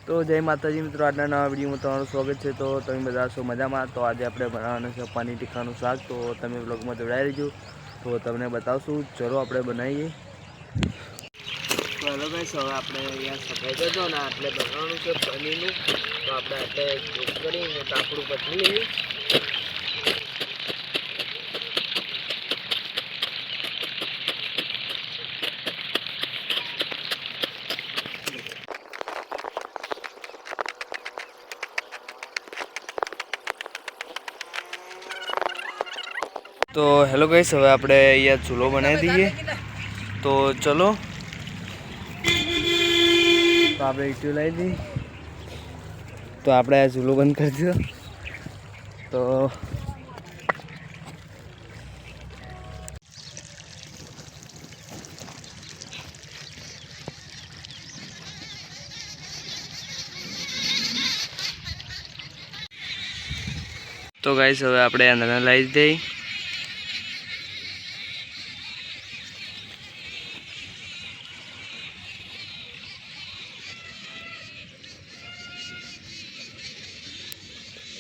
તો જય માતાજી મિત્રો, આજના નવા વિડીયોમાં તમારું સ્વાગત છે। તો તમે બધા છો મજામાં? તો આજે આપણે બનાવવાનું છે પનીર ટીક્કાનું શાક। તો તમે વ્લોગમાં જોડાઈ રહેજો, તો તમને બતાવશું। ચલો આપણે બનાવીએ। તો હેલો ગાઈસ, હવે આપણે અહીંયા સફાઈ કરજો ને આપણે બનાવવાનું છે પનીરનું। તો આપણે આટલે ચોપ કરીને કાપડું પતરી લઈએ। तो हेलो गाइस, હવે આપણે અહીંયા ચૂલો બનાવી દઈએ। તો ચલો, તો આપણે ઈંટો લાવી દઈએ। તો આપણે આ ચૂલો બંધ કરી દો। તો ગાઈસ, હવે આપણે અંદર લાવી દઈએ।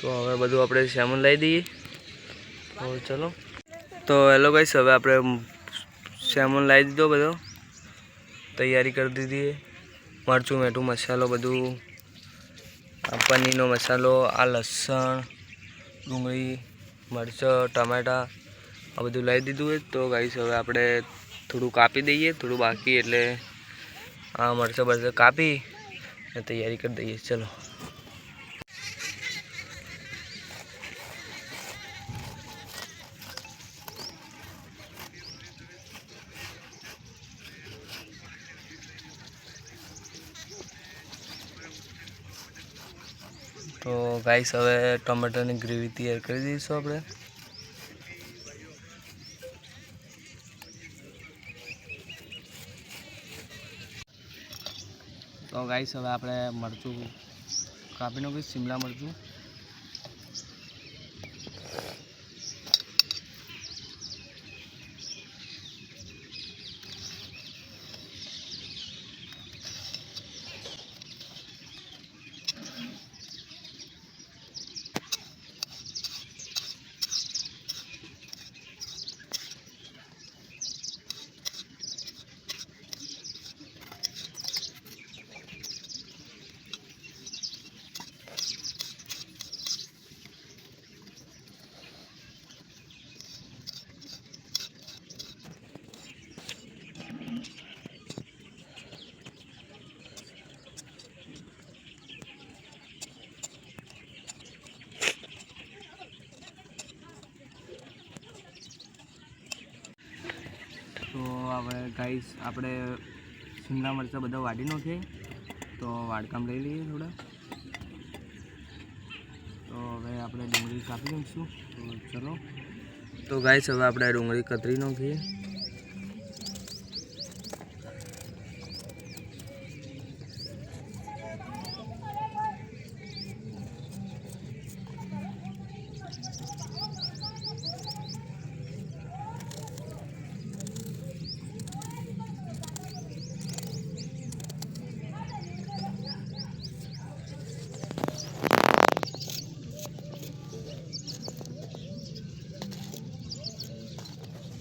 તો હવે બધું આપણે સામાન લઈ દઈએ। તો ચલો, તો હેલો ગાઈસ, હવે આપણે સામાન લાવી દીધો બધો, તૈયારી કરી દીધી। મરચું મીઠું મસાલો બધું, આ પનીરનો મસાલો, આ લસણ ડુંગળી મરચાં ટમેટા આ બધું લાવી દીધું હોય। તો ગાઈસ, હવે આપણે થોડું કાપી દઈએ, થોડું બાકી, એટલે આ મરચાં બરચાં કાપી તૈયારી કરી દઈએ। ચલો, તો ગાઈસ, હવે ટમાટરની ગ્રેવી તૈયાર કરી દઈશું આપણે। તો ગાઈસ, હવે આપણે મરચું કાપી નાખ્યું, શિમલા મરચું। તો હવે ગાઈસ, આપણે શિમલા મરચાં બધા વાટી નાખીએ। તો વાડકામ લઈ લઈએ થોડા। તો હવે આપણે ડુંગળી કાપી નાખીશું। તો ચલો, તો ગાઈસ, હવે આપણે ડુંગળી કતરી નાખીએ।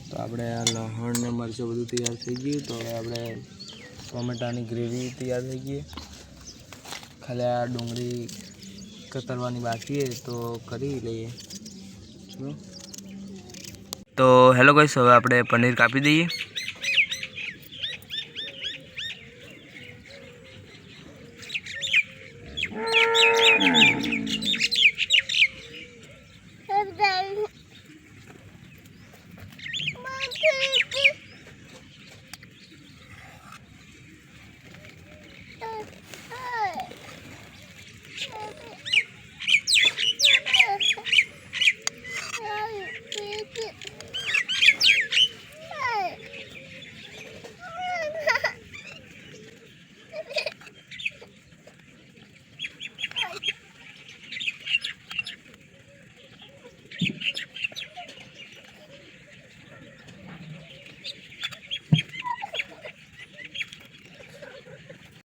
તો આપણે આ લસણ ને મરચાં બધું તૈયાર થઈ ગયું। તો હવે આપણે ટમેટાની ગ્રેવી તૈયાર થઈ ગઈ, ખાલી આ ડુંગળી કતરવાની બાકી છે, તો કરી લઈએ। તો હેલો ગાઈસ, હવે આપણે પનીર કાપી દઈએ।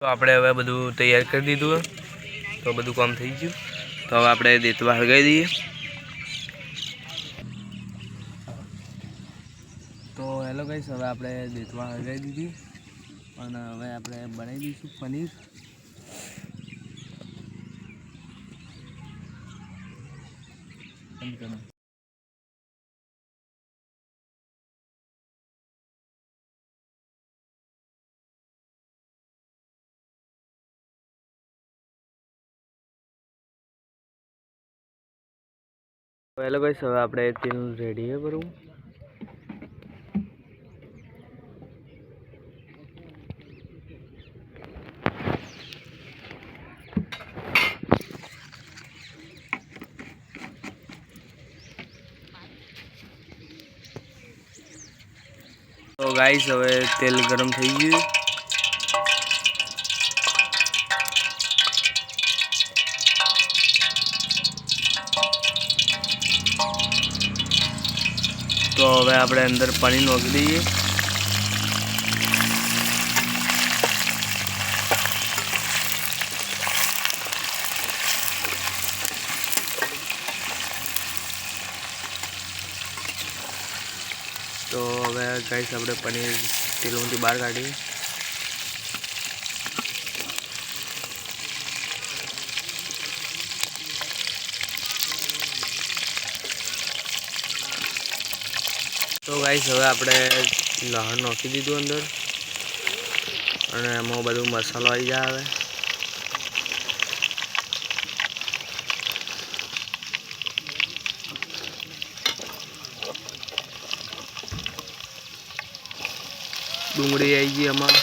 તો આપણે હવે બધું તૈયાર કરી દીધું। તો બધું કામ થઈ ગયું. તો હવે આપણે દેતવા હળગાવી દઈએ. તો હેલો ગાઈસ, હવે આપણે દેતવા હળગાવી દીધી અને હવે આપણે બનાવી દઈશું પનીર. હેલો ગાઈસ, હવે આપણે તેલ રેડી છે બરોબર. તો ગાઈસ, હવે તેલ ગરમ થઈ ગયું. તો હવે આપણે અંદર પાણી નાખી દઈએ. તો હવે ગાઈસ, આપણે પનીર તેલમાંથી બહાર કાઢીએ. તો ગાઈસ, હવે આપણે લસણ નાખી દીધું અંદર અને એમાં બધું મસાલો આવી જાય. હવે ડુંગળી આવી ગઈ એમાં.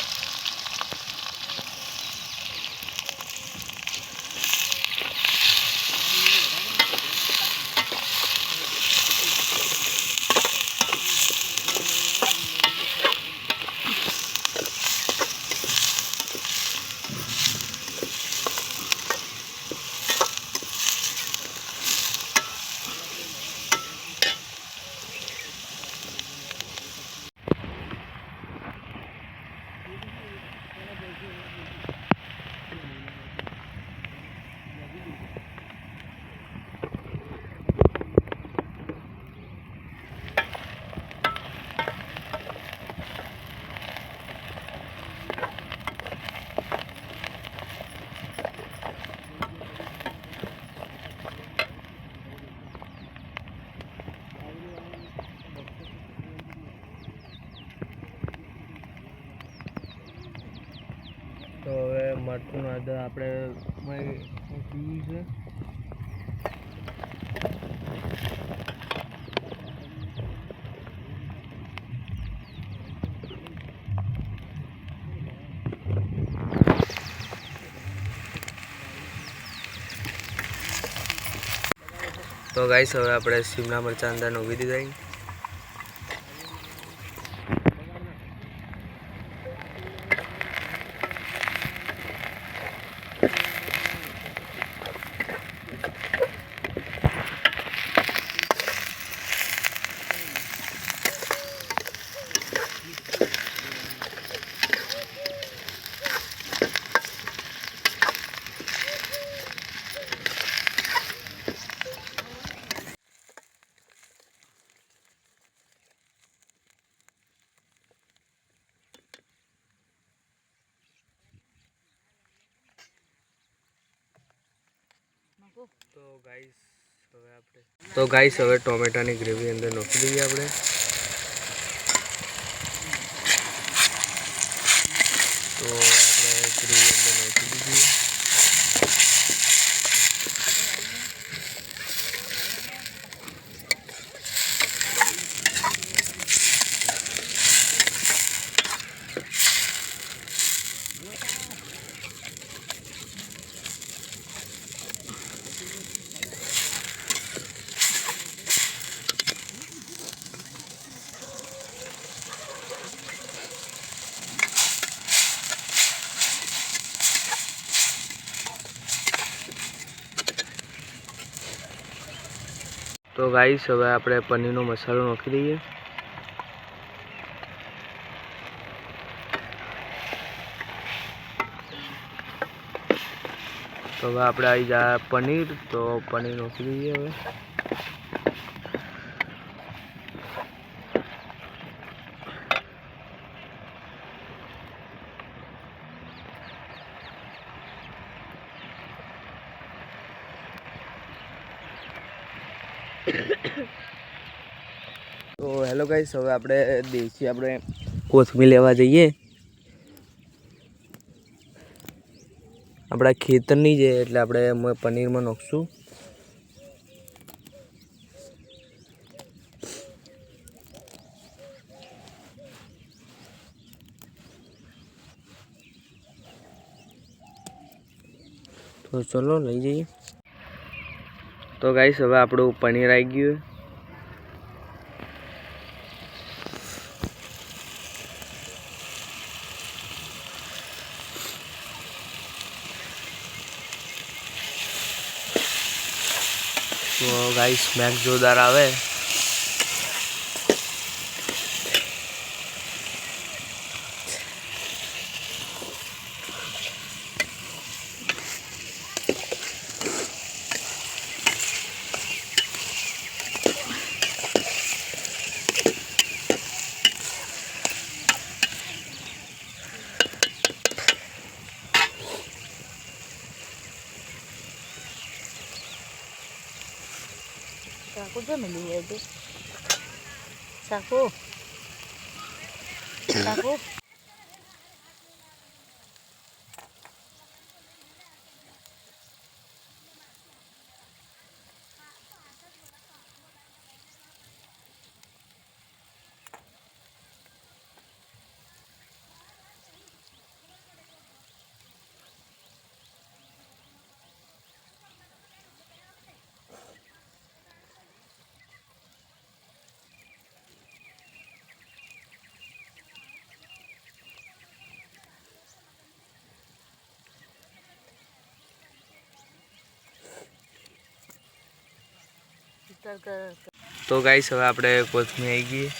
તો હવે મરચું આદા આપણે મૂકી છે. તો ગાઈસ, હવે આપણે શિમલા મરચાં અંદર નાખી દીધા. તો ગાઈસ, હવે ટોમેટાની ગ્રેવી અંદર નાખી દઈએ આપણે. તો આપણે ગ્રેવી અંદર નાખી દીધી. તો ગાઈસ, હવે આપણે પનીરનો મસાલો નાખી દઈએ. તો હવે આપણે આવી જાય પનીર, તો પનીર નાખી દઈએ હવે. તો હેલો ગાઈસ, હવે આપણે દેશી કોથમીર લેવા જઈએ. આપણા ખેતરની છે એટલે આપણે પનીરમાં નાખશું. તો ચલો લઈ જઈએ. તો ગાઈસ, હવે આપણું પનીર આવી ગયું. તો ગાઈસ, સ્મેલ જોરદાર આવે. Saku je meli aja. Saku. Saku. તો ગાઈસ, હવે આપણે કોથમીર આવી ગઈ.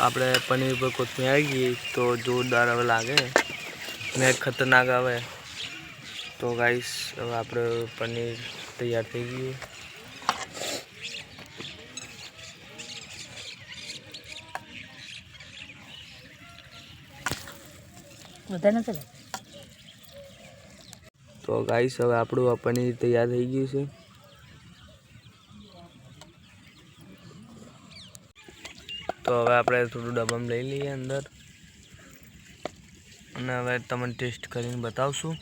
આપણે પનીર પર કોથમીર આવી ગઈ તો જોરદાર હવે લાગે ને ખતરનાક આવે. તો ગાઈસ, હવે આપણે પનીર તૈયાર થઈ ગયું. તો ગાઈસ, હવે આપણું આ પનીર તૈયાર થઈ ગયું છે. તો હવે આપણે થોડું ડબ્બામાં લઈ લઈએ અંદર, અને હવે તમને ટેસ્ટ કરીને બતાવશું.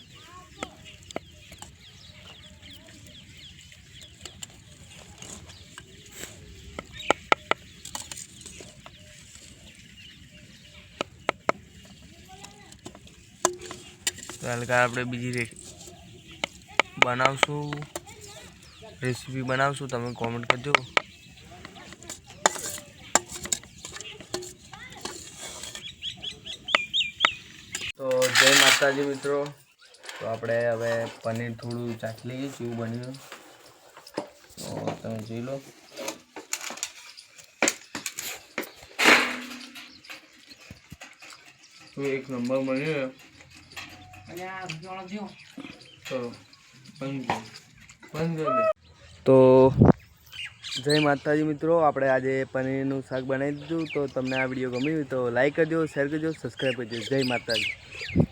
હલકા આપણે બીજી રેસીપી બનાવશું, તમે કોમેન્ટ કરજો. તો જય માતાજી મિત્રો. તો આપણે હવે પનીર થોડું ચાખી લઈએ કેવું બન્યું. તો તમે જોઈ લો. તો એક નંબર બન્યું. તો જય માતાજી મિત્રો, આપણે આજે પનીરનું શાક બનાવી દીધું. તો તમને આ વિડીયો ગમ્યું તો લાઈક કરજો, શેર કરજો, સબસ્ક્રાઈબ કરજો. જય માતાજી.